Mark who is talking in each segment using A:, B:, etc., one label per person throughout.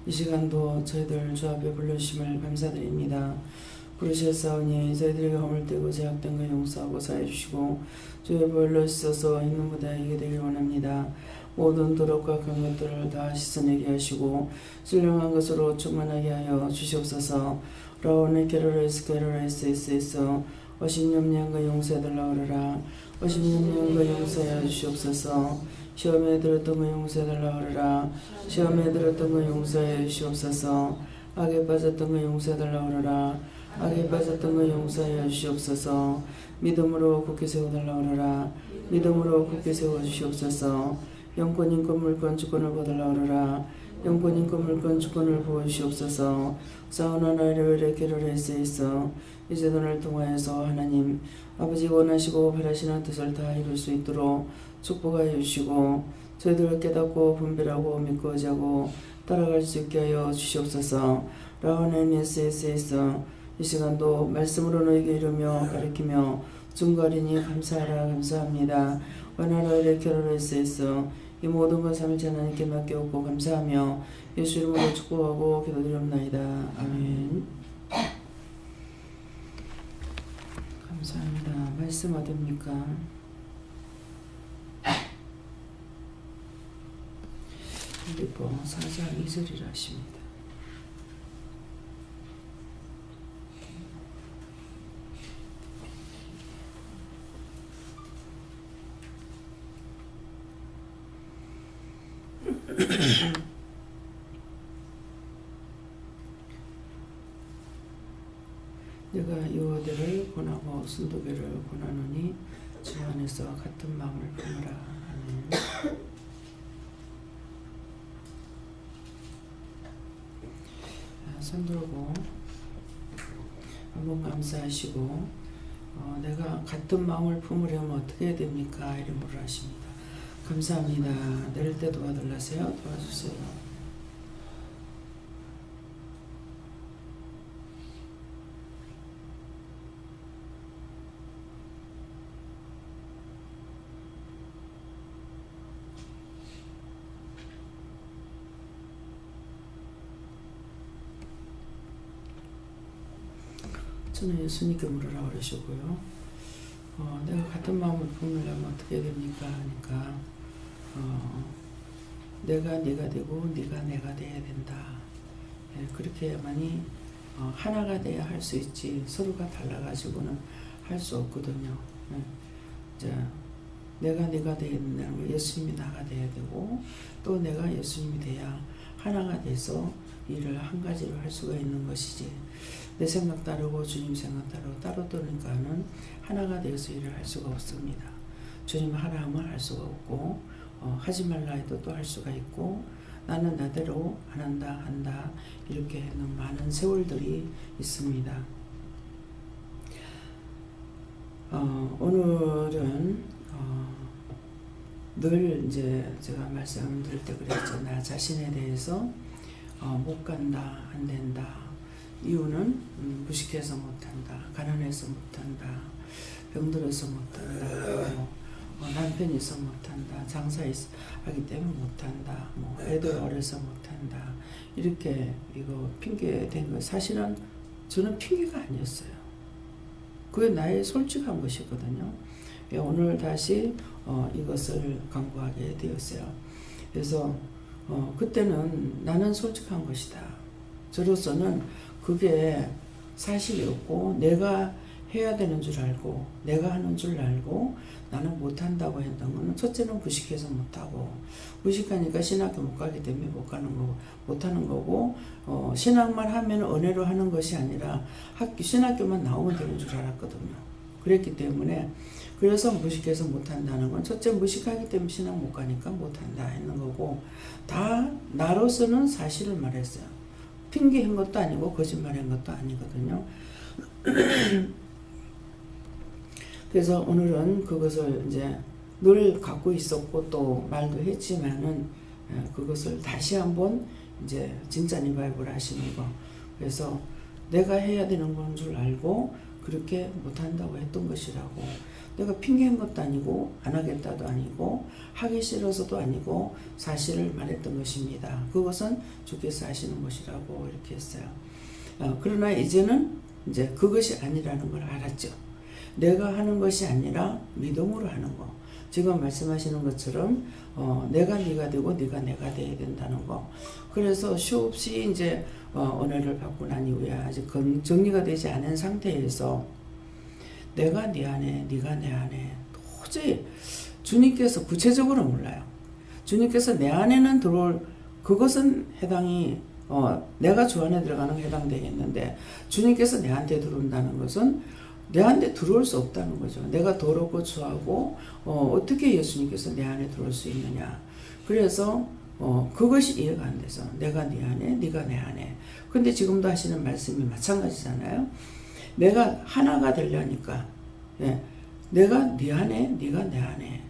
A: 이 시간도 저희들 주 앞에 불러주심을 감사드립니다. 부르셨사오니 저희들에게 허물되고 제약된 것 용서하고 사해 주시고 주의 불러주셔서 있는 무대에 이게 되길 원합니다. 모든 도덕과 큰 것들을 다 씻어내게 하시고 신령한 것으로 충만하게 하여 주시옵소서. 라오네 게로레스 게로레스 어심염려한과 용서해달라 그러라. 어심염려한과 용서해 주시옵소서. 시험에 들었던 거 용서해달라 그러라. 시험에 들었던 거 용서해 주시옵소서. 악에 빠졌던 거 용서해달라 그러라. 악에 빠졌던 거 용서해 주시옵소서. 믿음으로 굳게 세워달라 그러라. 믿음으로 굳게 세워주시옵소서. 영권, 인권, 물권, 주권을 보달라 그러라. 영권, 인권, 물권, 주권을 보여주시옵소서. 사우나 나이레 게로레스에 있어 이제 너를 통하여서 하나님 아버지 원하시고 바라시는 뜻을 다 이룰 수 있도록 축복하여 주시고 저희들을 깨닫고 분별하고 믿고 의지하고 따라갈 수 있게 하여 주시옵소서. 라오네니스에서 이 시간도 말씀으로 너에게 이루며 가르치며 증거하리니 감사하라 감사합니다. 와나라이레 게로레스에서 이 모든 것 삼일째 하나님께 맡겨오고 감사하며 예수 이름으로 축복하고 기도드리옵나이다. 아멘. 감사합니다. 말씀 어딥니까? 빌립보 4장 2절이라 하십니다. 내가 유오대를 권하고 순도계를 권하노니 주 안에서 같은 마음을 품으라. 아멘. 손 들고 한번 감사하시고 내가 같은 마음을 품으려면 어떻게 해야 됩니까? 이런 물을 하십니다. 감사합니다. 내릴 때 도와달라세요. 도와주세요. 저는 예수님께 물으라고 그러시고요. 내가 같은 마음을 품으려면 어떻게 됩니까? 하니까 내가 네가 되고 네가 내가 돼야 된다. 그렇게 해야만이 하나가 돼야 할 수 있지 서로가 달라가지고는 할 수 없거든요. 내가 네가 돼야 된다는 거 예수님이 나가 돼야 되고 또 내가 예수님이 돼야 하나가 돼서 일을 한 가지로 할 수가 있는 것이지 내 생각 따르고 주님 생각 따르고 따로 떠니까는 하나가 되어서 일을 할 수가 없습니다. 주님 하라 하면 할 수가 없고 하지 말라 해도 또 할 수가 있고 나는 나대로 안 한다 한다 이렇게 하는 많은 세월들이 있습니다. 오늘은 늘 이제 제가 말씀드릴 때 그랬죠. 나 자신에 대해서 못 간다 안 된다. 이유는 무식해서 못한다, 가난해서 못한다, 병들어서 못한다, 남편이 있어 못한다, 장사하기 때문에 못한다, 애들 어려서 못한다 이렇게 이거 핑계 댄 거 사실은 저는 핑계가 아니었어요. 그게 나의 솔직한 것이거든요. 오늘 다시 이것을 강구하게 되었어요. 그래서 그때는 나는 솔직한 것이다. 저로서는 그게 사실이었고 내가 해야 되는 줄 알고 내가 하는 줄 알고 나는 못한다고 했던 거는 첫째는 무식해서 못하고 무식하니까 신학교 못 가기 때문에 못 가는 거고 못하는 거고 신학만 하면 은혜로 하는 것이 아니라 신학교만 나오면 되는 줄 알았거든요. 그랬기 때문에 그래서 무식해서 못한다는 건 첫째 무식하기 때문에 신학 못 가니까 못한다 했는 거고 다 나로서는 사실을 말했어요. 핑계한 것도 아니고 거짓말한 것도 아니거든요. 그래서 오늘은 그것을 이제 늘 갖고 있었고 또 말도 했지만은 그것을 다시 한번 이제 진짜 리바이벌 하시는 거. 그래서 내가 해야 되는 건 줄 알고 그렇게 못한다고 했던 것이라고 내가 핑계한 것도 아니고 안 하겠다도 아니고 하기 싫어서도 아니고 사실을 말했던 것입니다. 그것은 주께서 하시는 것이라고 이렇게 했어요. 그러나 이제는 이제 그것이 아니라는 걸 알았죠. 내가 하는 것이 아니라 믿음으로 하는 거. 지금 말씀하시는 것처럼 내가 네가 되고 네가 내가 돼야 된다는 거. 그래서 수없이 이제 은혜를 받고 난 이후에 아직 정리가 되지 않은 상태에서 내가 네 안에 네가 내 안에 도저히 주님께서 구체적으로 몰라요. 주님께서 내 안에는 들어올 그것은 해당이 내가 주 안에 들어가는 해당되겠는데 주님께서 내한테 들어온다는 것은 내한테 들어올 수 없다는 거죠. 내가 더럽고 추하고 어떻게 예수님께서 내 안에 들어올 수 있느냐. 그래서 그것이 이해가 안 돼서 내가 네 안에 네가 내 안에. 근데 지금도 하시는 말씀이 마찬가지잖아요. 내가 하나가 되려니까 내가 네 안에 네가 내 안에.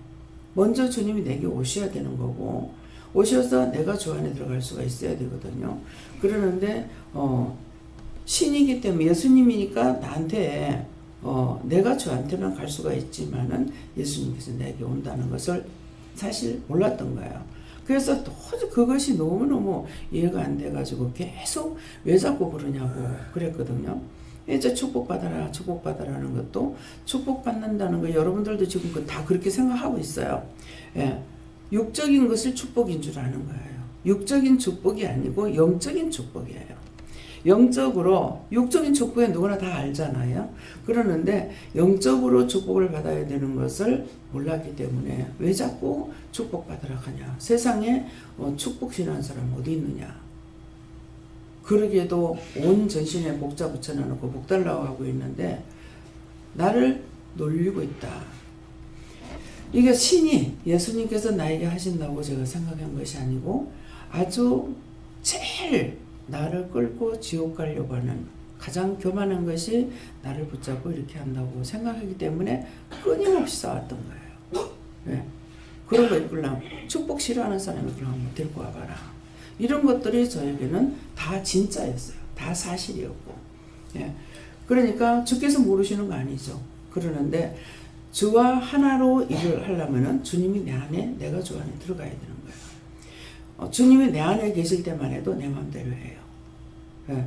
A: 먼저 주님이 내게 오셔야 되는 거고 오셔서 내가 주 안에 들어갈 수가 있어야 되거든요. 그러는데 신이기 때문에 예수님이니까 나한테 내가 저한테는 갈 수가 있지만은 예수님께서 내게 온다는 것을 사실 몰랐던 거예요. 그래서 도저히 그것이 너무너무 이해가 안 돼가지고 계속 왜 자꾸 그러냐고 그랬거든요. 이제 축복받아라 축복받아라는 것도 축복받는다는 거 여러분들도 지금 다 그렇게 생각하고 있어요. 육적인 것을 축복인 줄 아는 거예요. 육적인 축복이 아니고 영적인 축복이에요. 영적으로 육적인 축복은 누구나 다 알잖아요. 그러는데 영적으로 축복을 받아야 되는 것을 몰랐기 때문에 왜 자꾸 축복받으라 하냐. 세상에 축복 싫어하는 사람 어디 있느냐. 그러기에도 온 전신에 복자 붙여놓고 복 달라고 하고 있는데 나를 놀리고 있다. 이게 신이 예수님께서 나에게 하신다고 제가 생각한 것이 아니고 아주 제일 나를 끌고 지옥 가려고 하는 가장 교만한 것이 나를 붙잡고 이렇게 한다고 생각하기 때문에 끊임없이 싸웠던 거예요. 그런 거 이끌려면 축복 싫어하는 사람이 그러면 데리고 와봐라. 이런 것들이 저에게는 다 진짜였어요. 다 사실이었고. 그러니까 주께서 모르시는 거 아니죠. 그러는데 주와 하나로 일을 하려면은 주님이 내 안에 내가 주 안에 들어가야 되는 거예요. 주님이 내 안에 계실 때만 해도 내 마음대로 해요.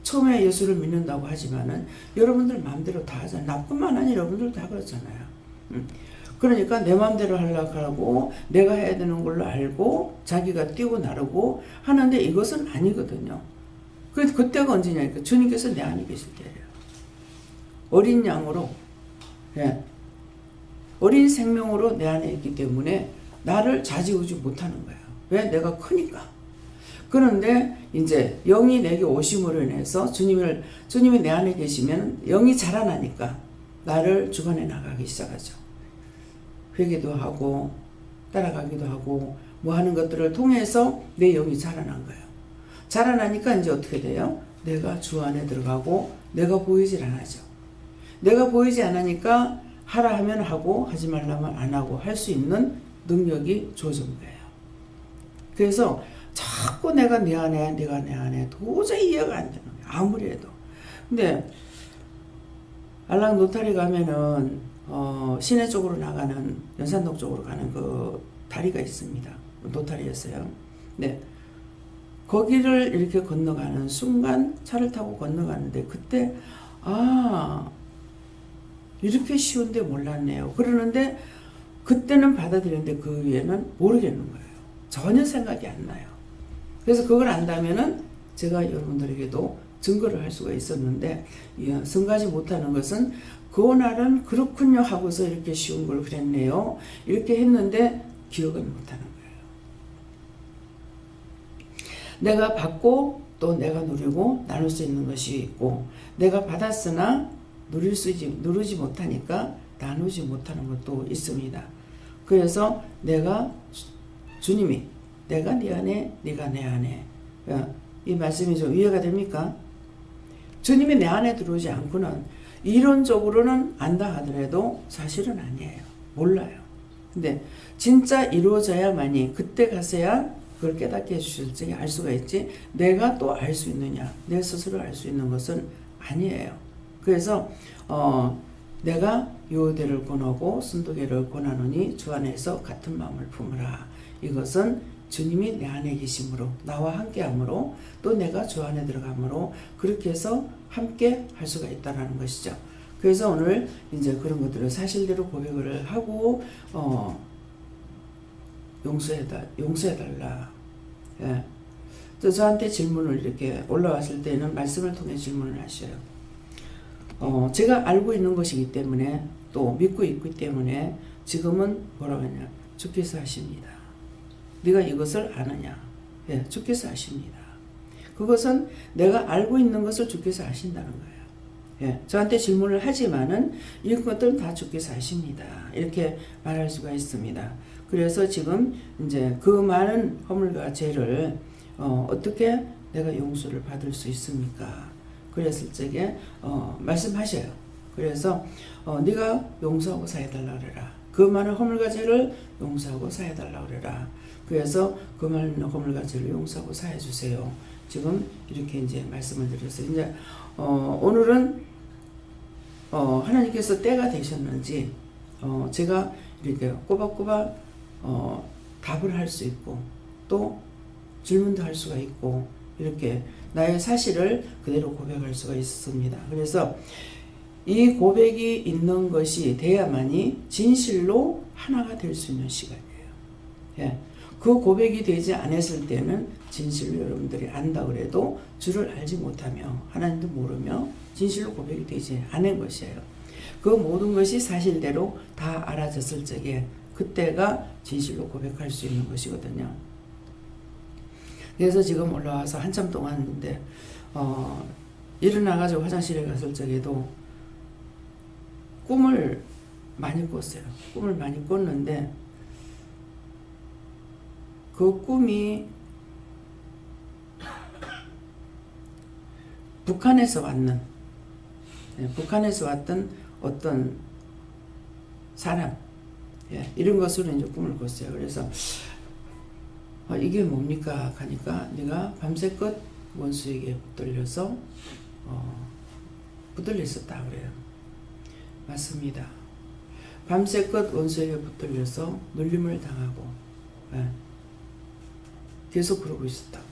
A: 처음에 예수를 믿는다고 하지만은 여러분들 마음대로 다 하잖아요. 나뿐만 아니라 여러분들 다 그렇잖아요. 그러니까 내 마음대로 하려고 하고 내가 해야 되는 걸로 알고 자기가 뛰고 나르고 하는데 이것은 아니거든요. 그때가 언제냐니까 주님께서 내 안에 계실 때예요. 어린 양으로 어린 생명으로 내 안에 있기 때문에 나를 좌지우지 못하는 거예요. 왜? 내가 크니까. 그런데 이제 영이 내게 오심으로 인해서 주님이 내 안에 계시면 영이 자라나니까 나를 주관해 나가기 시작하죠. 회개도 하고 따라가기도 하고 뭐 하는 것들을 통해서 내 영이 자라난 거예요. 자라나니까 이제 어떻게 돼요? 내가 주 안에 들어가고 내가 보이질 않아죠. 내가 보이지 않으니까 하라 하면 하고 하지 말라면 안 하고 할 수 있는 능력이 주어진 거예요. 그래서 자꾸 내가 내 안에 내가 내 안에 도저히 이해가 안 되는 거예요. 아무리 해도. 근데 알랑 노타리 가면은 시내 쪽으로 나가는 연산동 쪽으로 가는 그 다리가 있습니다. 노타리였어요. 네. 거기를 이렇게 건너가는 순간 차를 타고 건너가는데 그때 이렇게 쉬운데 몰랐네요. 그러는데 그때는 받아들였는데 그 위에는 모르겠는 거예요. 전혀 생각이 안 나요. 그래서 그걸 안다면은 제가 여러분들에게도 증거를 할 수가 있었는데 성가지 못하는 것은 그날은 그렇군요 하고서 이렇게 쉬운 걸 그랬네요. 이렇게 했는데 기억은 못하는 거예요. 내가 받고 또 내가 누리고 나눌 수 있는 것이 있고 내가 받았으나 누르지 못하니까 나누지 못하는 것도 있습니다. 그래서 주님이 내가 네 안에 네가 내 안에 이 말씀이 좀 이해가 됩니까? 주님이 내 안에 들어오지 않고는 이론적으로는 안다 하더라도 사실은 아니에요. 몰라요. 근데 진짜 이루어져야만이 그때 가서야 그걸 깨닫게 해주실 적에 알 수가 있지 내가 또 알 수 있느냐 내 스스로 알 수 있는 것은 아니에요. 그래서 내가 요대를 권하고 순도계를 권하노니 주 안에서 같은 마음을 품으라. 이것은 주님이 내 안에 계심으로 나와 함께함으로 또 내가 주 안에 들어감으로 그렇게 해서 함께 할 수가 있다라는 것이죠. 그래서 오늘 이제 그런 것들을 사실대로 고백을 하고 용서해달라. 예. 저한테 질문을 이렇게 올라왔을 때는 말씀을 통해 질문을 하셔요. 제가 알고 있는 것이기 때문에 또 믿고 있기 때문에 지금은 뭐라고 하냐. 주께서 하십니다. 네가 이것을 아느냐. 예, 주께서 하십니다. 그것은 내가 알고 있는 것을 주께서 하신다는 거예요. 예, 저한테 질문을 하지만은 이런 것들은 다 주께서 하십니다. 이렇게 말할 수가 있습니다. 그래서 지금 이제 그 많은 허물과 죄를 어떻게 내가 용서를 받을 수 있습니까? 그랬을 적에 말씀하셔요. 그래서 네가 용서하고 사해달라 그래라. 그 많은 허물과 죄를 용서하고 사해달라 그래라. 그래서 그 많은 허물과 죄를 용서하고 사해주세요. 지금 이렇게 이제 말씀을 드렸어요. 이제 오늘은 하나님께서 때가 되셨는지 제가 이렇게 꼬박꼬박 답을 할 수 있고 또 질문도 할 수가 있고 이렇게 나의 사실을 그대로 고백할 수가 있습니다. 그래서 이 고백이 있는 것이 돼야만이 진실로 하나가 될 수 있는 시간이에요. 예. 그 고백이 되지 않았을 때는 진실로 여러분들이 안다 그래도 주를 알지 못하며 하나님도 모르며 진실로 고백이 되지 않은 것이에요. 그 모든 것이 사실대로 다 알아졌을 적에 그때가 진실로 고백할 수 있는 것이거든요. 그래서 지금 올라와서 한참 동안 했는데 일어나가지고 화장실에 갔을 적에도 꿈을 많이 꿨어요. 꿈을 많이 꿨는데 그 꿈이 북한에서 왔던 어떤 사람 이런 것으로 이제 꿈을 꿨어요. 그래서 이게 뭡니까 하니까 네가 밤새껏 원수에게 붙들려서 붙들려 있었다 그래요. 맞습니다. 밤새껏 원수에게 붙들려서 눌림을 당하고 계속 그러고 있었다고.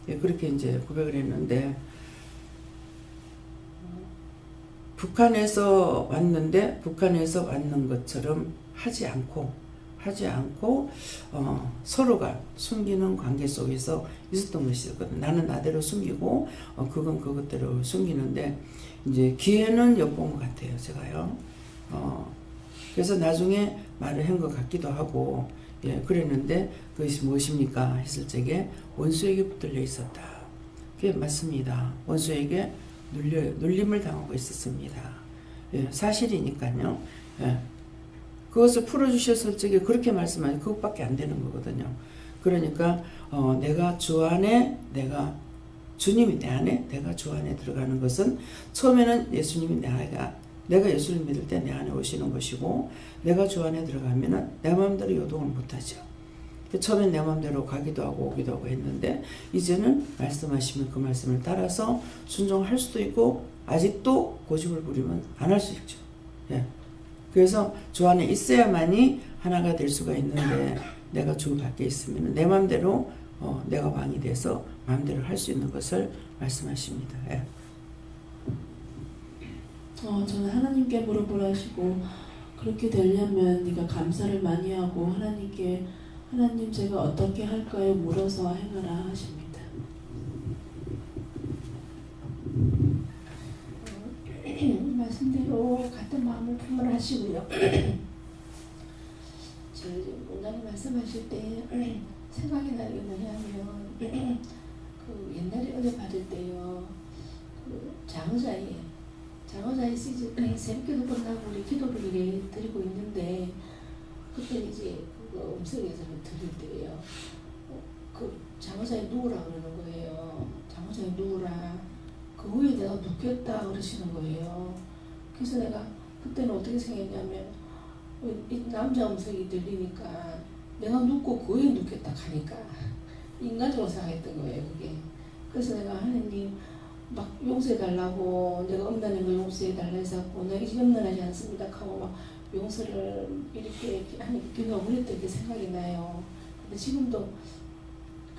A: 그렇게 이제 고백을 했는데 북한에서 왔는데 북한에서 왔는 것처럼 하지 않고 서로가 숨기는 관계 속에서 있었던 것이거든. 나는 나대로 숨기고 그건 그것대로 숨기는데 이제 기회는 엿본 것 같아요. 제가요. 그래서 나중에 말을 한 것 같기도 하고 그랬는데 그것이 무엇입니까 했을 적에 원수에게 붙들려 있었다. 그게 맞습니다. 원수에게 눌림을 당하고 있었습니다. 사실이니까요. 그것을 풀어주셨을 적에 그렇게 말씀하니 그것밖에 안 되는 거거든요. 그러니까 내가 주 안에 주님이 내 안에 내가 주 안에 들어가는 것은 처음에는 예수님이 내가 예수를 믿을 때 내 안에 오시는 것이고 내가 주 안에 들어가면은 내 마음대로 요동을 못하죠. 처음엔 내 마음대로 가기도 하고 오기도 하고 했는데 이제는 말씀하시면 그 말씀을 따라서 순종할 수도 있고 아직도 고집을 부리면 안 할 수 있죠. 그래서 주 안에 있어야만이 하나가 될 수가 있는데 내가 주 밖에 있으면 내 마음대로 내가 왕이 돼서 마음대로 할 수 있는 것을 말씀하십니다.
B: 저는 하나님께 물어보라 하시고 그렇게 되려면 네가 감사를 많이 하고 하나님께 하나님 제가 어떻게 할까요? 물어서 행하라 하십니다.
C: 말씀대로 같은 마음을 품으라 하시고요. 원장님 말씀하실 때 생각이 나는 게 뭐냐면 그 옛날에 은혜 받을 때요. 그 장어자의 시즌에 새벽기도 끝나고 우리 기도를 이래 드리고 있는데 그때 이제 그 음성에서 드릴 때요. 그 장어자에 누우라 그러는 거예요. 장어자에 누우라. 그 후에 내가 눕겠다 그러시는 거예요. 그래서 내가 그때는 어떻게 생각했냐면 이 남자 음성이 들리니까 내가 눕고 그 후에 눕겠다 하니까 인간적으로 생각했던 거예요. 그게. 그래서 내가 하나님 막 용서해달라고 내가 엄다는 거 용서해달라 해서 내가 이제 염려하지 않습니다 하고 막 용서를 이렇게 하는 경우가 우리 때 이렇게 생각이 나요. 근데 지금도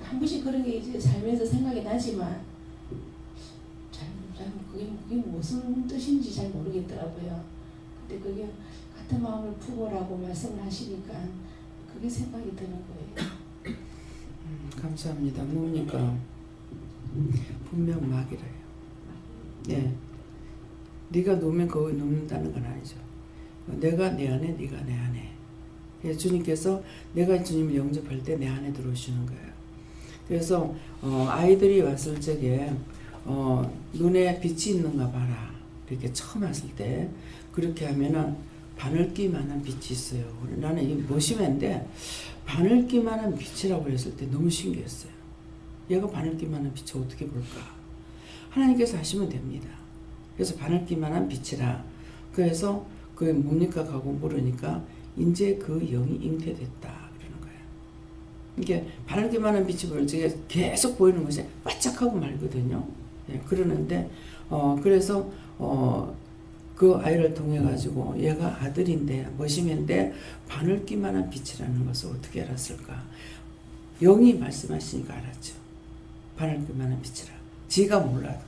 C: 한 번씩 그런 게 이제 살면서 생각이 나지만 잘 그게 무슨 뜻인지 잘 모르겠더라고요. 근데 그게 같은 마음을 품으라고 말씀을 하시니까 그게 생각이 드는 거예요.
A: 감사합니다. 뭡니까? 분명 막이래요. 예. 네가 놓으면 거기 놓는다는 건 아니죠. 내가 내 안에, 네가 내 안에. 그래서 주님께서 내가 주님을 영접할 때 내 안에 들어오시는 거예요. 그래서 아이들이 왔을 적에 눈에 빛이 있는가 봐라. 이렇게 처음 왔을 때 그렇게 하면은 바늘기만한 빛이 있어요. 나는 이 머시맨인데 바늘기만한 빛이라고 했을 때 너무 신기했어요. 얘가 바늘기만한 빛을 어떻게 볼까? 하나님께서 하시면 됩니다. 그래서 바늘기만한 빛이라. 그래서 그게 뭡니까? 하고 물으니까 이제 그 영이 잉태됐다 그러는 거예요. 이게 바늘기만한 빛이 보일 적에 계속 보이는 것이 바짝하고 말거든요. 예, 그러는데 그래서 그 아이를 통해 가지고 얘가 아들인데 머시맨인데 바늘기만한 빛이라는 것을 어떻게 알았을까? 영이 말씀하시니까 알았죠. 바늘기만한 빛이라. 지가 몰라도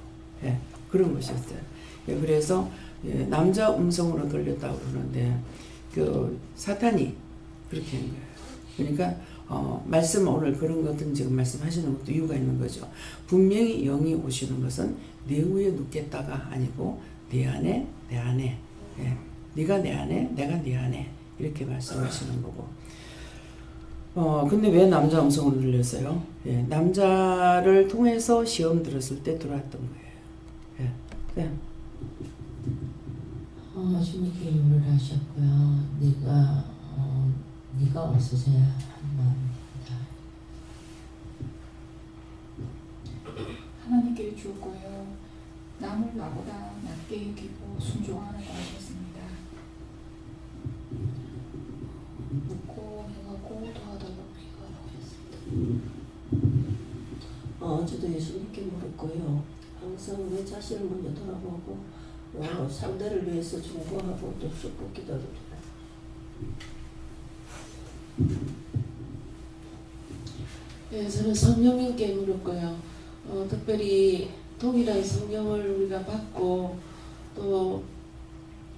A: 그런 것이었어요. 그래서 남자 음성으로 들렸다고 그러는데 그 사탄이 그렇게 한 거예요. 그러니까 말씀 오늘 그런 것들은 지금 말씀하시는 것도 이유가 있는 거죠. 분명히 영이 오시는 것은 내 위에 눕겠다가 아니고 내 안에 내 안에 네가 내 안에 내가 네 안에 이렇게 말씀하시는 거고. 근데 왜 남자 음성으로 들렸어요? 남자를 통해서 시험 들었을 때 들어왔던 거예요.
D: 주님께 유를 하셨고요. 네가 없어져야 하는 마음입니다.
E: 하나님께 주었고요. 남을 나보다 낮게 여기고 순종하는 자였습니다. 묻고 행하고 더하다가 비가 나오였습니다.
F: 저도 예수님께 물었고요. 항상 내 자신을 먼저 돌아보고 상대를 위해서 중보하고 또 축복 기도합니다.
B: 네, 저는 성령님께 물었고요. 특별히 동일한 성령을 우리가 받고 또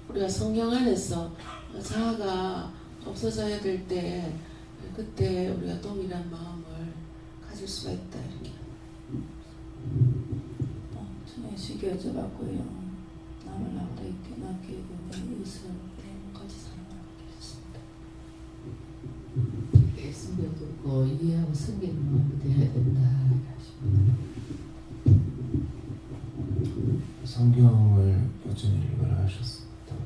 B: 우리가 성령 안에서 자아가 없어져야 될 때 그때 우리가 동일한 마음을 가질 수가 있다 이렇게.
C: 저는 쉽게 여쭤봤고요. 남을 나보다 낮게 여기고 내 이웃을 같이 사랑하게 됐습니다.
D: 성경 듣고 이해하고 섬기는 마음이 되어야 된다 하십니다.
G: 성경을 꾸준히 읽으라 하셨습니다.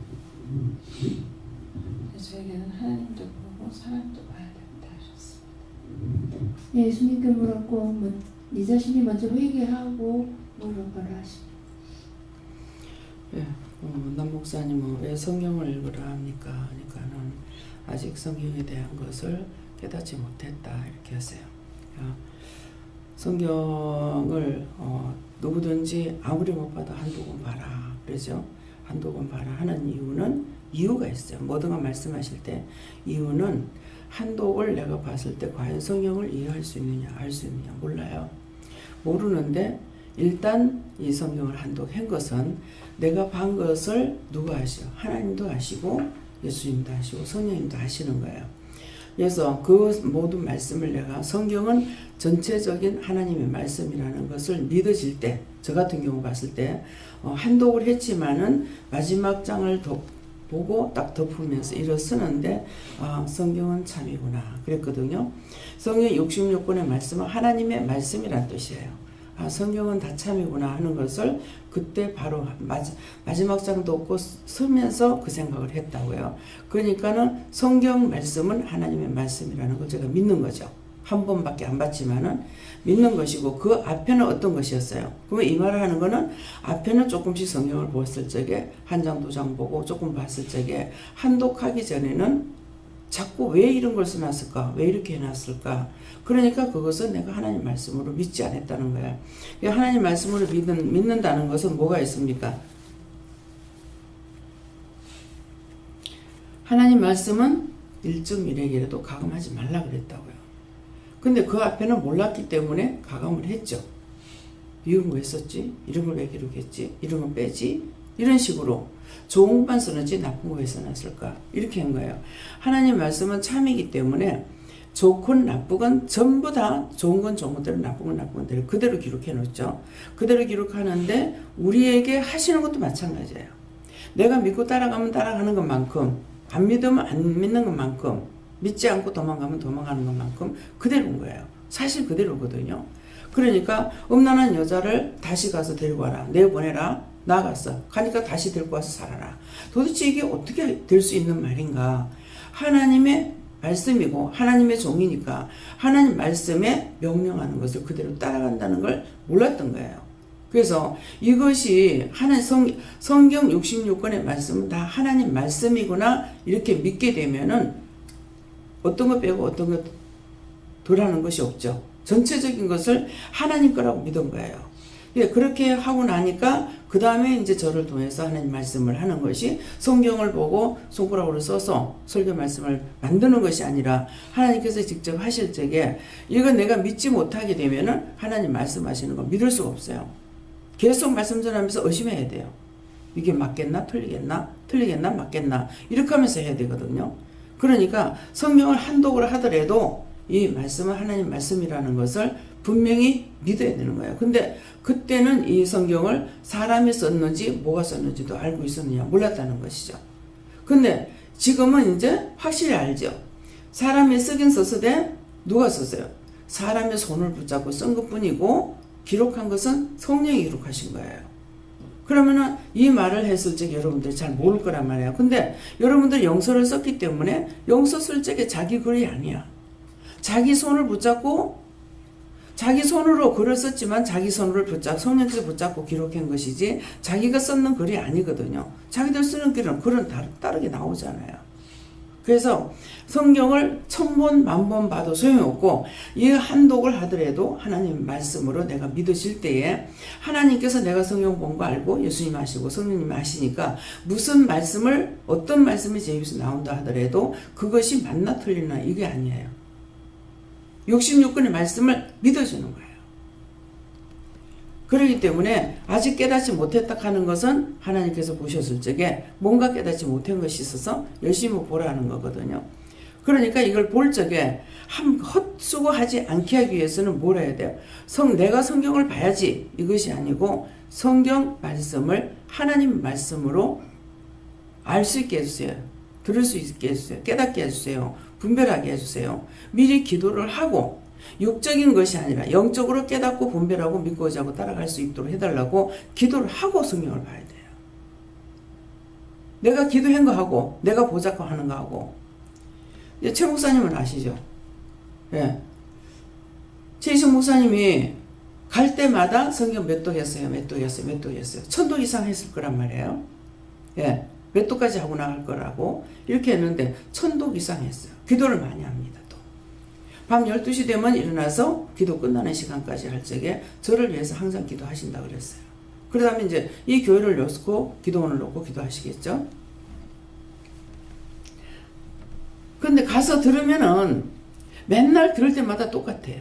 E: 저에게는 하나님도 보고 사람도 봐야 된다 하셨습니다.
C: 예수님께 물었고 네 자신이 먼저 회개하고 물어봐라 하십니다.
A: 남 목사님은 왜 성경을 읽으라 합니까? 그러니까는 아직 성경에 대한 것을 깨닫지 못했다 이렇게 하세요. 성경을 누구든지 아무리 못 봐도 한두 권 봐라 그러죠. 한두 권 봐라 하는 이유는 이유가 있어요. 뭐든가 말씀하실 때 이유는 한독을 내가 봤을 때 과연 성경을 이해할 수 있느냐 알 수 있느냐 몰라요. 모르는데 일단 이 성경을 한독한 것은 내가 본 것을 누가 아시죠? 하나님도 아시고 예수님도 아시고 성령님도 아시는 거예요. 그래서 그 모든 말씀을 내가 성경은 전체적인 하나님의 말씀이라는 것을 믿어질 때, 저 같은 경우 봤을 때 한독을 했지만은 마지막 장을 보고 딱 덮으면서 일어 쓰는데 성경은 참이구나 그랬거든요. 성경 66권의 말씀은 하나님의 말씀이란 뜻이에요. 성경은 다 참이구나 하는 것을 그때 바로 마지막 장도 없고 서면서 그 생각을 했다고요. 그러니까는 성경 말씀은 하나님의 말씀이라는 걸 제가 믿는 거죠. 한 번밖에 안 봤지만은 믿는 것이고 그 앞에는 어떤 것이었어요. 그러면 이 말을 하는 거는 앞에는 조금씩 성경을 보았을 적에 한 장, 두 장 보고 조금 봤을 적에 한독하기 전에는 자꾸 왜 이런 걸 써놨을까? 왜 이렇게 해놨을까? 그러니까 그것은 내가 하나님 말씀으로 믿지 않았다는 거야. 하나님 말씀으로 믿는다는 것은 뭐가 있습니까? 하나님 말씀은 일정일에게라도 가감하지 말라 그랬다고요. 근데 그 앞에는 몰랐기 때문에 가감을 했죠. 이건 왜 썼지? 이런 걸 왜 기록했지? 이런 건 빼지? 이런 식으로 좋은 것만 써놨지 나쁜 거 왜 써놨을까? 이렇게 한 거예요. 하나님 말씀은 참이기 때문에 좋건 나쁘건 전부 다 좋은 건 좋은 대로 나쁜 건 나쁜 대로 그대로 기록해 놓죠. 그대로 기록하는데 우리에게 하시는 것도 마찬가지예요. 내가 믿고 따라가면 따라가는 것만큼 안 믿으면 안 믿는 것만큼 믿지 않고 도망가면 도망가는 것만큼 그대로인 거예요. 사실 그대로거든요. 그러니까 음란한 여자를 다시 가서 데리고 와라. 내보내라. 나갔어. 가니까 다시 데리고 와서 살아라. 도대체 이게 어떻게 될 수 있는 말인가? 하나님의 말씀이고 하나님의 종이니까 하나님 말씀에 명령하는 것을 그대로 따라간다는 걸 몰랐던 거예요. 그래서 이것이 성경 66권의 말씀은 다 하나님 말씀이구나 이렇게 믿게 되면은 어떤 것 빼고 어떤 것 덜하는 것이 없죠. 전체적인 것을 하나님 거라고 믿은 거예요. 그렇게 하고 나니까 그 다음에 이제 저를 통해서 하나님 말씀을 하는 것이 성경을 보고 손가락으로 써서 설교 말씀을 만드는 것이 아니라 하나님께서 직접 하실 적에 이건 내가 믿지 못하게 되면은 하나님 말씀하시는 거 믿을 수가 없어요. 계속 말씀 전하면서 의심해야 돼요. 이게 맞겠나? 틀리겠나? 틀리겠나? 맞겠나? 이렇게 하면서 해야 되거든요. 그러니까 성경을 한독을 하더라도 이 말씀은 하나님 말씀이라는 것을 분명히 믿어야 되는 거예요. 근데 그때는 이 성경을 사람이 썼는지 뭐가 썼는지도 알고 있었느냐 몰랐다는 것이죠. 근데 지금은 이제 확실히 알죠. 사람이 쓰긴 썼으되 누가 썼어요? 사람의 손을 붙잡고 쓴 것뿐이고 기록한 것은 성령이 기록하신 거예요. 그러면은 이 말을 했을 적에 여러분들이 잘 모를 거란 말이에요. 근데 여러분들 영서를 썼기 때문에 영서 쓸 적에 자기 글이 아니야. 자기 손을 붙잡고 자기 손으로 글을 썼지만 자기 손을 성령께서 붙잡고 기록한 것이지 자기가 썼는 글이 아니거든요. 자기들 쓰는 글은 다르게 나오잖아요. 그래서 성경을 1000번, 10,000번 봐도 소용없고 이 한독을 하더라도 하나님 말씀으로 내가 믿으실 때에 하나님께서 내가 성경 본 거 알고 예수님 아시고 성령님 아시니까 무슨 말씀을 어떤 말씀이 제 입에서 나온다 하더라도 그것이 맞나 틀리나 이게 아니에요. 66권의 말씀을 믿어주는 거예요. 그렇기 때문에 아직 깨닫지 못했다 하는 것은 하나님께서 보셨을 적에 뭔가 깨닫지 못한 것이 있어서 열심히 보라는 거거든요. 그러니까 이걸 볼 적에 헛수고하지 않게 하기 위해서는 뭘 해야 돼요? 내가 성경을 봐야지 이것이 아니고 성경 말씀을 하나님 말씀으로 알 수 있게 해주세요. 들을 수 있게 해주세요. 깨닫게 해주세요. 분별하게 해주세요. 미리 기도를 하고 육적인 것이 아니라 영적으로 깨닫고 분별하고 믿고 자고 따라갈 수 있도록 해달라고 기도를 하고 성경을 봐야 돼요. 내가 기도한 거 하고 내가 보자고 하는 거 하고 최 목사님은 아시죠? 예. 최희식 목사님이 갈 때마다 성경 몇 독 했어요. 1000독 이상 했을 거란 말이에요. 예. 몇 독까지 하고 나갈 거라고 이렇게 했는데 1000독 이상 했어요. 기도를 많이 합니다. 또 밤 12시 되면 일어나서 기도 끝나는 시간까지 할 적에 저를 위해서 항상 기도하신다 그랬어요. 그 다음에 이제 이 교회를 놓고 기도원을 놓고 기도하시겠죠. 근데 가서 들으면은 맨날 들을 때마다 똑같아요.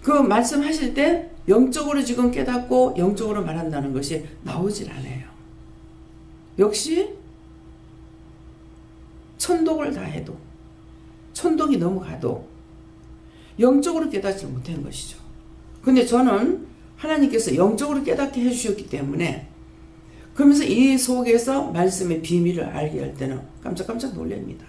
A: 그 말씀하실 때 영적으로 지금 깨닫고 영적으로 말한다는 것이 나오질 않아요. 역시 1000독을 다 해도 1000독이 넘어가도 영적으로 깨닫지 못한 것이죠. 근데 저는 하나님께서 영적으로 깨닫게 해주셨기 때문에 그러면서 이 속에서 말씀의 비밀을 알게 할 때는 깜짝깜짝 놀랍니다.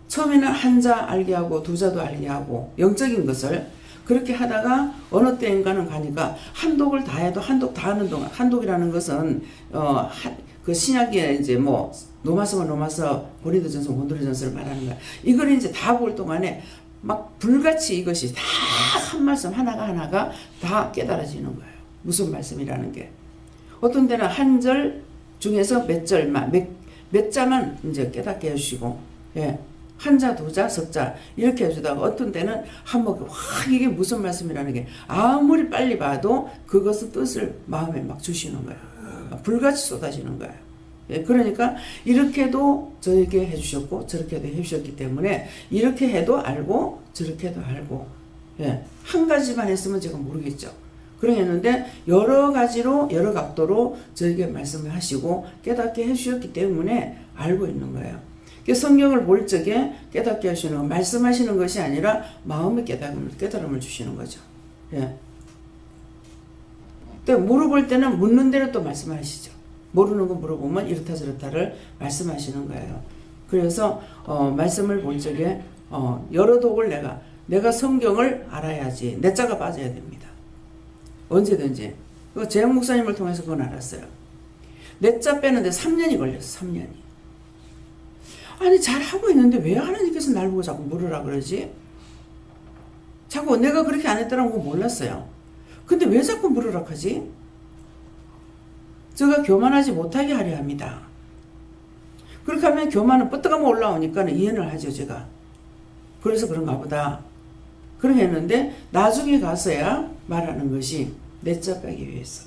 A: 처음에는 한자 알게 하고 두자도 알게 하고 영적인 것을 그렇게 하다가 어느 때인가는 가니까 한독을 다 해도 한독 다 하는 동안 한독이라는 것은 그 신약에 이제 뭐 노마서 고린도전서 고린도전서를 말하는 거야. 이걸 이제 다 볼 동안에 막 불같이 이것이 다 한 말씀 하나가 다 깨달아지는 거예요. 무슨 말씀이라는 게. 어떤 때는 한 절 중에서 몇 절만, 몇 자만 이제 깨닫게 해주시고, 예. 한 자, 두 자, 석 자, 이렇게 해주다가 어떤 때는 한목에, 와, 이게 무슨 말씀이라는 게 아무리 빨리 봐도 그것의 뜻을 마음에 막 주시는 거예요. 불같이 쏟아지는 거예요. 예, 그러니까 이렇게도 저에게 해주셨고 저렇게도 해주셨기 때문에 이렇게 해도 알고 저렇게 해도 알고, 예, 한 가지만 했으면 제가 모르겠죠. 그러했는데 여러 가지로 여러 각도로 저에게 말씀을 하시고 깨닫게 해주셨기 때문에 알고 있는 거예요. 성경을 볼 적에 깨닫게 하시는 거, 말씀하시는 것이 아니라 마음의 깨달음을 주시는 거죠. 예. 또 물어볼 때는 묻는 대로 또 말씀하시죠. 모르는 거 물어보면 이렇다 저렇다를 말씀하시는 거예요. 그래서 말씀을 볼 적에 여러 독을 내가 성경을 알아야지 내 자가 빠져야 됩니다. 언제든지. 재영 목사님을 통해서 그건 알았어요. 내 자 빼는데 3년이 걸렸어. 3년이. 아니 잘하고 있는데 왜 하나님께서 날 보고 자꾸 물으라 그러지? 자꾸 내가 그렇게 안 했다는 거 몰랐어요. 근데 왜 자꾸 물으라 하지? 제가 교만하지 못하게 하려 합니다. 그렇게 하면 교만은 뻗어가면 올라오니까 이해를 하죠, 제가. 그래서 그런가 보다. 그렇게 했는데 나중에 가서야 말하는 것이 내 자 빼기 위해서.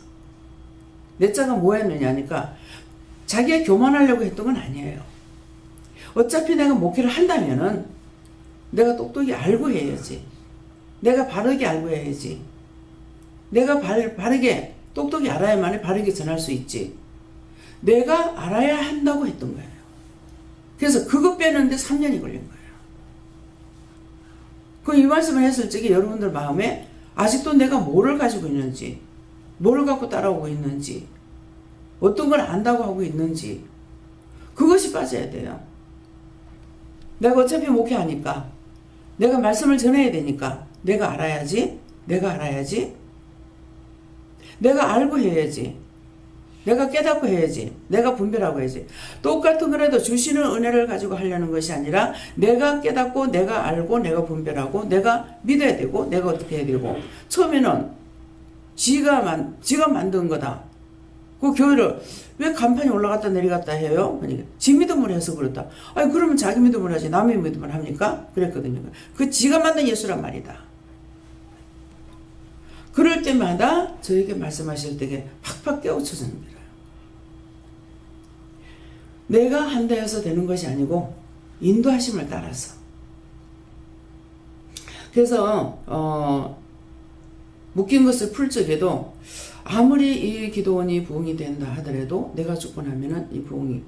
A: 내 자가 뭐 했느냐니까 자기가 교만하려고 했던 건 아니에요. 어차피 내가 목회를 한다면은 내가 똑똑히 알고 해야지. 내가 바르게 알고 해야지. 내가 바르게 똑똑히 알아야만 바르게 전할 수 있지. 내가 알아야 한다고 했던 거예요. 그래서 그거 빼는데 3년이 걸린 거예요. 이 말씀을 했을 적에 여러분들 마음에 아직도 내가 뭐를 가지고 있는지, 뭐를 갖고 따라오고 있는지, 어떤 걸 안다고 하고 있는지, 그것이 빠져야 돼요. 내가 어차피 목회하니까, 내가 말씀을 전해야 되니까 내가 알아야지, 내가 알아야지, 내가 알고 해야지, 내가 깨닫고 해야지, 내가 분별하고 해야지. 똑같은 거라도 주시는 은혜를 가지고 하려는 것이 아니라 내가 깨닫고 내가 알고 내가 분별하고 내가 믿어야 되고 내가 어떻게 해야 되고. 처음에는 지가 만든 거다. 그 교회를 왜 간판이 올라갔다 내려갔다 해요? 그러니까 지 믿음으로 해서 그렇다. 아니 그러면 자기 믿음으로 하지 남의 믿음을 합니까? 그랬거든요. 그 지가 만든 예수란 말이다. 그럴 때마다 저에게 말씀하실 때에 팍팍 깨우쳐주는 거예요. 내가 한다 해서 되는 것이 아니고 인도하심을 따라서. 그래서 묶인 것을 풀 적에도 아무리 이 기도원이 부흥이 된다 하더라도 내가 죽고 나면은 이 부흥이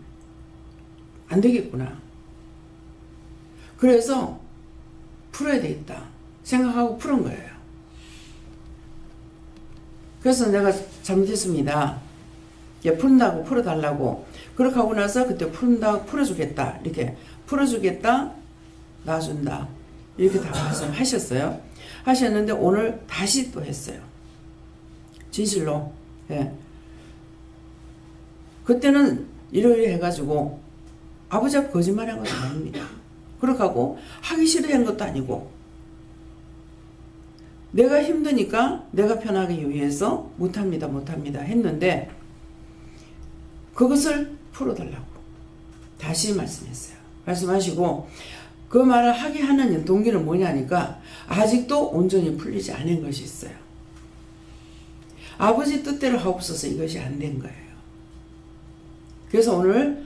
A: 안 되겠구나. 그래서 풀어야 되겠다 생각하고 푸는 거예요. 그래서 내가 잘못했습니다. 푼다고 풀어달라고. 그렇게 하고 나서 그때 풀어주겠다. 이렇게 풀어주겠다. 놔준다. 이렇게 다 말씀하셨어요. 하셨는데 오늘 다시 또 했어요. 진실로. 예. 그때는 이러이러 해가지고 아버지가 거짓말한 것도 아닙니다. 그렇게 하고 하기 싫어 한 것도 아니고 내가 힘드니까 내가 편하기 위해서 못합니다 했는데 그것을 풀어달라고 다시 말씀했어요. 말씀하시고 그 말을 하게 하는 동기는 뭐냐니까 아직도 온전히 풀리지 않은 것이 있어요. 아버지 뜻대로 하옵소서 이것이 안 된 거예요. 그래서 오늘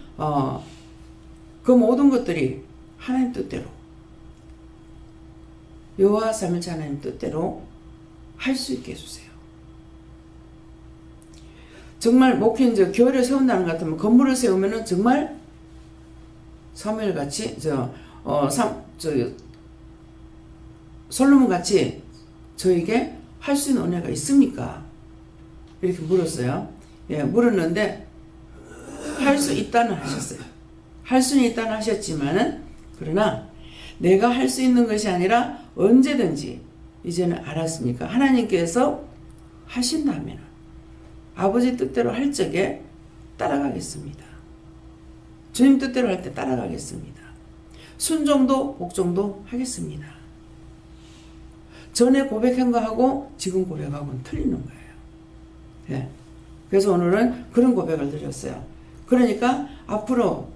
A: 그 모든 것들이 하나님 뜻대로 여호와 삼일체 하나님 뜻대로 할 수 있게 해주세요. 정말 목회 이제 교회를 세운다는 것 같으면 건물을 세우면은 정말 사무엘 같이 솔로몬 같이 저에게 할 수 있는 은혜가 있습니까? 이렇게 물었어요. 예, 물었는데 할 수 있다는 하셨어요. 할 수는 있다는 하셨지만은 그러나 내가 할 수 있는 것이 아니라 언제든지 이제는 알았으니까 하나님께서 하신다면 아버지 뜻대로 할 적에 따라가겠습니다. 주님 뜻대로 할 때 따라가겠습니다. 순종도 복종도 하겠습니다. 전에 고백한 거하고 지금 고백하고는 틀리는 거예요. 예. 그래서 오늘은 그런 고백을 드렸어요. 그러니까 앞으로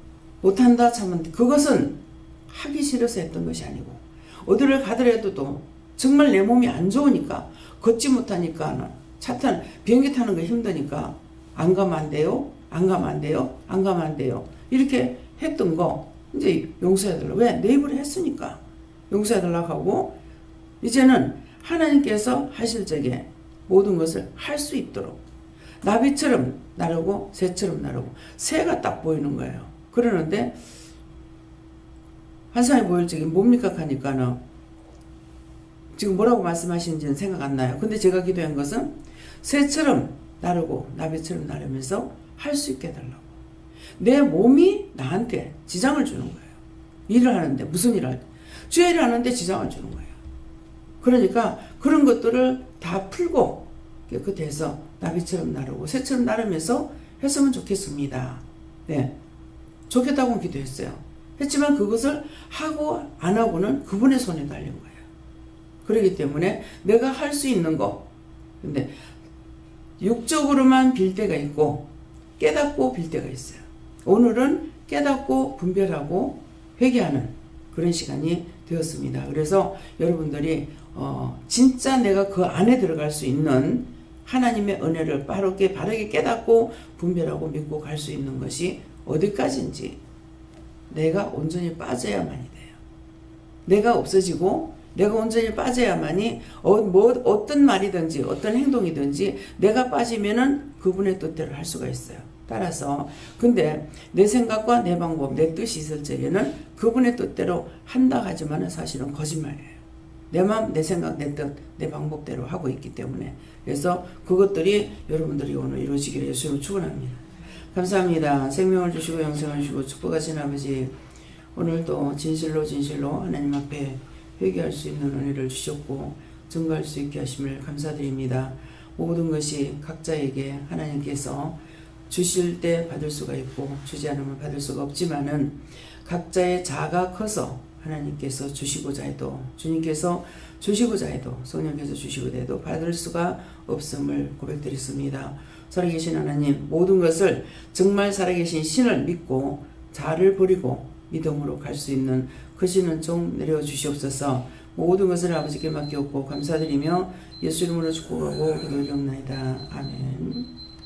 A: 못한다 참은 그것은 하기 싫어서 했던 것이 아니고 어디를 가더라도 또 정말 내 몸이 안 좋으니까 걷지 못하니까 비행기 타는 거 힘드니까 안 가면 안 돼요. 안 가면 안 돼요. 안 가면 안 돼요. 이렇게 했던 거 이제 용서해달라고. 왜? 내 입으로 했으니까 용서해달라고 하고 이제는 하나님께서 하실 적에 모든 것을 할 수 있도록 나비처럼 나르고 새처럼 나르고 새가 딱 보이는 거예요. 그러는데 환상이 보일 적에 뭡니까 하니까는 지금 뭐라고 말씀하시는지는 생각 안 나요. 근데 제가 기도한 것은 새처럼 나르고 나비처럼 나르면서 할 수 있게 해달라고. 내 몸이 나한테 지장을 주는 거예요. 일을 하는데 무슨 일을 할 때 주의 일을 하는데 지장을 주는 거예요. 그러니까 그런 것들을 다 풀고 깨끗해서 나비처럼 나르고 새처럼 나르면서 했으면 좋겠습니다. 네, 좋겠다고 기도했어요. 했지만 그것을 하고 안 하고는 그분의 손에 달린 거예요. 그렇기 때문에 내가 할 수 있는 거, 근데 육적으로만 빌 때가 있고 깨닫고 빌 때가 있어요. 오늘은 깨닫고 분별하고 회개하는 그런 시간이 되었습니다. 그래서 여러분들이 진짜 내가 그 안에 들어갈 수 있는 하나님의 은혜를 바르게 깨닫고 분별하고 믿고 갈 수 있는 것이 어디까지인지 내가 온전히 빠져야만이 돼요. 내가 없어지고 내가 온전히 빠져야만이 어떤 말이든지 어떤 행동이든지 내가 빠지면은 그분의 뜻대로 할 수가 있어요. 따라서 근데 내 생각과 내 방법, 내 뜻이 있을 적에는 그분의 뜻대로 한다 하지만은 사실은 거짓말이에요. 내 마음, 내 생각, 내 뜻, 내 방법대로 하고 있기 때문에 그래서 그것들이 여러분들이 오늘 이루어지기를 예수님을 축원합니다. 감사합니다. 생명을 주시고 영생을 주시고 축복하신 아버지, 오늘도 진실로 하나님 앞에 회개할 수 있는 은혜를 주셨고 증거할 수 있게 하심을 감사드립니다. 모든 것이 각자에게 하나님께서 주실 때 받을 수가 있고 주지 않으면 받을 수가 없지만은 각자의 자아가 커서 하나님께서 주시고자 해도 주님께서 주시고자 해도 성령께서 주시고자 해도 받을 수가 없음을 고백드렸습니다. 살아계신 하나님, 모든 것을 정말 살아계신 신을 믿고 자아를 버리고 믿음으로 갈 수 있는 그 신은 좀 내려주시옵소서. 모든 것을 아버지께 맡겼고 감사드리며 예수 이름으로 축복하고 기도드리옵나이다. 아멘.